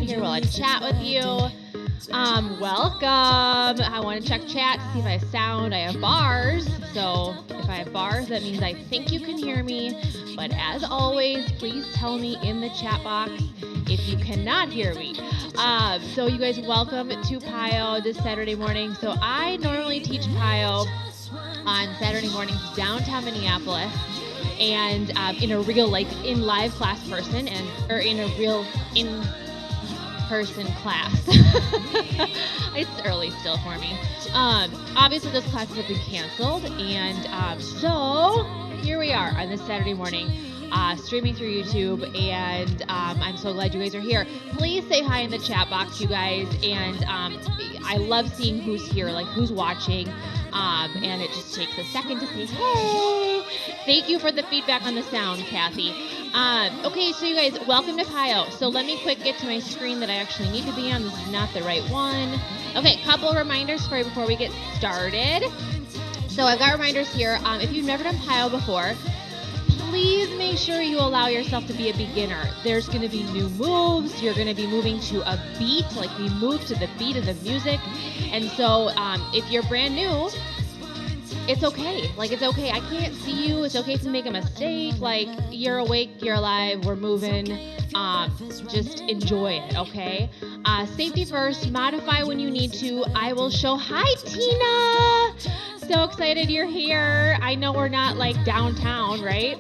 out here while I chat with you. Welcome. I want to check chat to see if I have sound. I have bars. So if I have bars, that means I think you can hear me. But as always, please tell me in the chat box if you cannot hear me. So you guys, welcome to PiYo this Saturday morning. So I normally teach PiYo on Saturday mornings downtown Minneapolis, and in a real, like, in live class person, or in a real in-person class. It's early still for me. Obviously those classes have been canceled, and so here we are on this Saturday morning, streaming through YouTube, and I'm so glad you guys are here. Please say hi in the chat box, you guys, and I love seeing who's here, like who's watching, and it just takes a second to say hey. Thank you for the feedback on the sound, Kathy. Okay, so you guys, welcome to PiYo. So let me quick get to my screen that I actually need to be on. This is not the right one. Okay, couple reminders for you before we get started. So I've got reminders here. If you've never done PiYo before, please make sure you allow yourself to be a beginner. There's going to be new moves. You're going to be moving to a beat, like we move to the beat of the music. And so if you're brand new, it's okay. Like, it's okay. I can't see you. It's okay if you make a mistake. Like, you're awake, you're alive, we're moving. Just enjoy it, okay? Safety first. Modify when you need to. I will show. Hi, Tina. So excited you're here. I know we're not like downtown, right?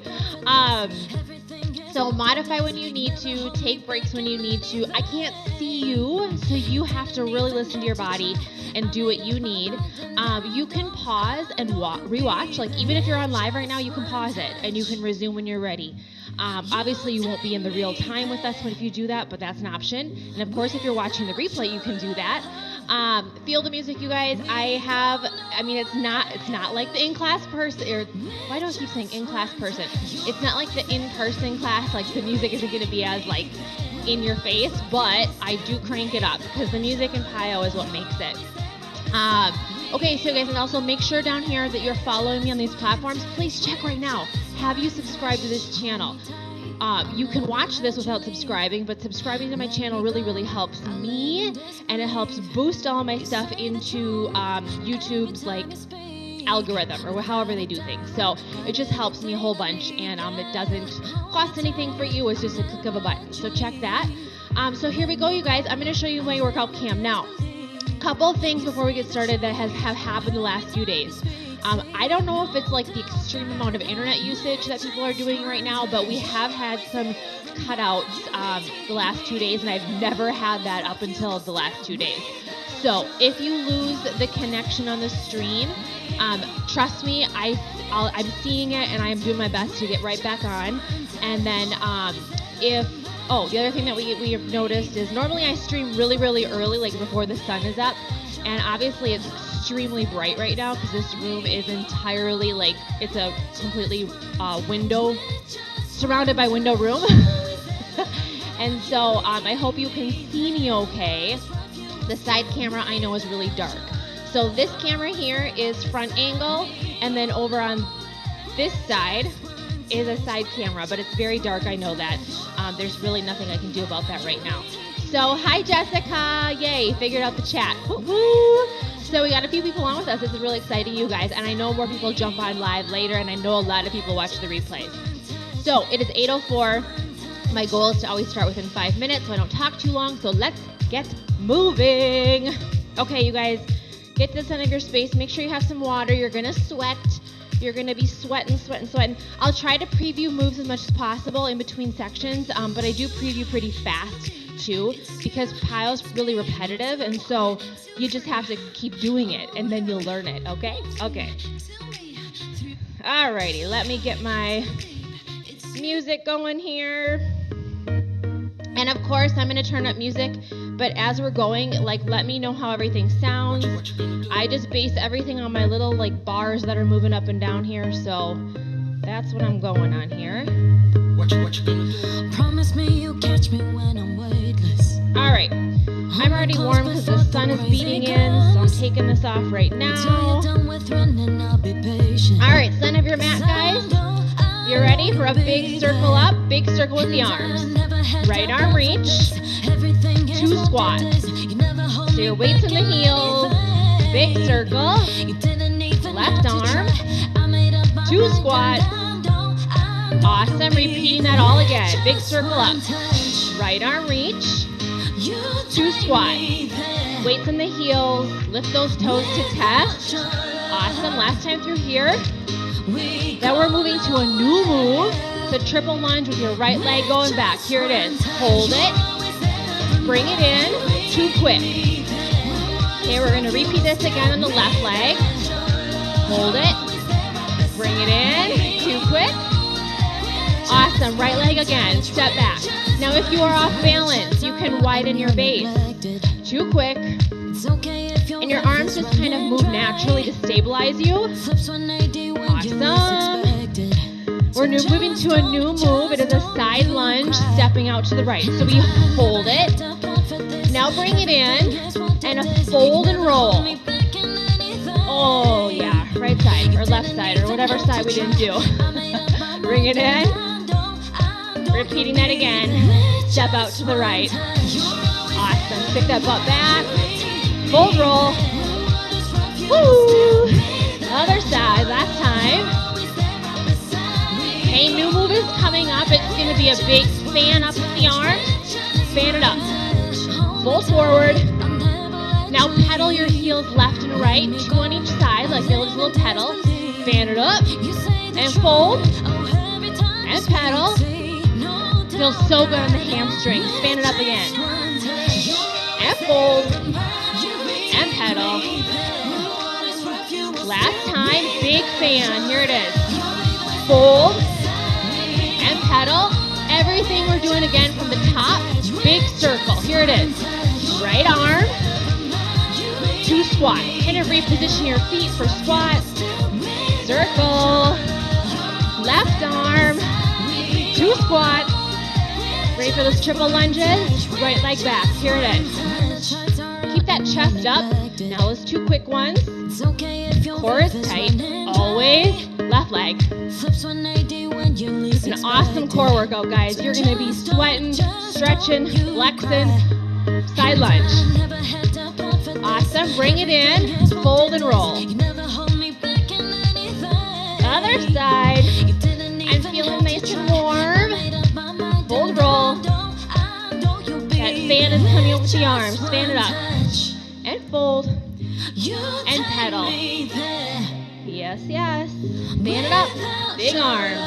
So modify when you need to, take breaks when you need to. I can't see you, so you have to really listen to your body and do what you need. You can pause and rewatch. Like, even if you're on live right now, you can pause it and you can resume when you're ready. Obviously, you won't be in the real time with us if you do that, but that's an option. And of course, if you're watching the replay, you can do that. Feel the music, you guys. It's not like the in-class person, or why do I keep saying in-class person? It's not like the in-person class, like the music isn't going to be as like in your face, but I do crank it up because the music in PiYo is what makes it. Okay, so guys, and also make sure down here that you're following me on these platforms. Please check right now. Have you subscribed to this channel? You can watch this without subscribing, but subscribing to my channel really, really helps me, and it helps boost all my stuff into YouTube's like algorithm, or however they do things. So it just helps me a whole bunch, and it doesn't cost anything for you. It's just a click of a button. So check that. So here we go, you guys. I'm going to show you my workout cam now. Couple of things before we get started that have happened the last few days. I don't know if it's like the extreme amount of internet usage that people are doing right now, but we have had some cutouts the last 2 days, and I've never had that up until the last 2 days. So if you lose the connection on the stream, trust me, I'm seeing it, and I'm doing my best to get right back on. And then the other thing that we have noticed is normally I stream really, really early, like before the sun is up. And obviously it's extremely bright right now because this room is entirely like, it's a completely surrounded by window room. And so I hope you can see me okay. The side camera I know is really dark. So this camera here is front angle, and then over on this side is a side camera, but it's very dark, I know that. There's really nothing I can do about that right now. So hi Jessica, yay, figured out the chat. Woo-hoo. So we got a few people on with us. This is really exciting, you guys, and I know more people jump on live later, and I know a lot of people watch the replays. So it is 8:04. My goal is to always start within 5 minutes so I don't talk too long, so let's get moving. Okay, you guys, get to the center of your space. Make sure you have some water. You're gonna sweat. You're going to be sweating. I'll try to preview moves as much as possible in between sections, but I do preview pretty fast too, because PiYo's really repetitive, and so you just have to keep doing it, and then you'll learn it, okay? Okay. Alrighty, let me get my music going here. And of course, I'm going to turn up music, but as we're going, like, let me know how everything sounds. I just base everything on my little, like, bars that are moving up and down here, so that's what I'm going on here. Promise me you'll catch me when I'm weightless. All right, I'm already warm because the sun is beating in, so I'm taking this off right now. All right, stand up your mat, guys. You ready for a big circle up? Big circle with the arms. Right arm reach. 2 squats. So your weight's in the heels, big circle, left arm, 2 squats. Awesome, repeating that all again. Big circle up, right arm reach, 2 squats. Weights in the heels, lift those toes to test. Awesome, last time through here. Now we're moving to a new move. It's a triple lunge with your right leg going back. Here it is. Hold it. Bring it in. 2 quick. Okay, we're going to repeat this again on the left leg. Hold it. Bring it in. 2 quick. Awesome. Right leg again. Step back. Now if you are off balance, you can widen your base. 2 quick. And your arms just kind of move naturally to stabilize you. Awesome. We're moving to a new move. It is a side lunge, stepping out to the right. So we hold it. Now bring it in and a fold and roll. Oh yeah, right side or left side or whatever side we didn't do. Bring it in. Repeating that again. Step out to the right. Awesome. Stick that butt back. Fold roll. Woo! Other side, last time. Okay, new move is coming up. It's going to be a big fan up with the arms. Fan it up. Fold forward. Now pedal your heels left and right, 2 on each side, like a little pedal. Fan it up. And fold. And pedal. Feels so good on the hamstrings. Fan it up again. And fold. And pedal. Last time, big fan. Here it is. Fold. And pedal. Everything we're doing again from the top. Big circle. Here it is. Right arm. 2 squats. Kind of reposition your feet for squats. Circle. Left arm. 2 squats. Ready for those triple lunges? Right leg back. Here it is. Keep that chest up. Now those 2 quick ones. Core is tight. Always. Left leg. It's an awesome core workout, guys. You're going to be sweating, stretching, flexing. Side lunge. Awesome. Bring it in. Fold and roll. Other side. I'm feeling nice and warm. Fold roll. That fan is coming over the arms. Fan it up. And fold. And pedal. Yes, yes. Fan it up. Big arms.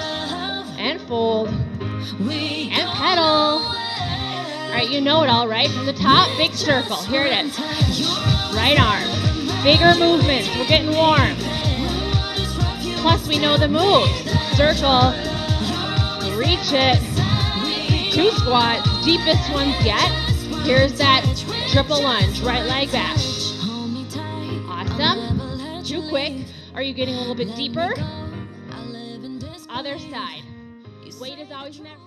And fold. And pedal. All right, you know it all, right? From the top, big circle. Here it is. Right arm. Bigger movements. We're getting warm. Plus, we know the moves. Circle. Reach it. 2 squats. Deepest ones yet. Here's that triple lunge. Right leg back. Awesome. 2 quick. Are you getting a little bit deeper? Other side. Weight is always in that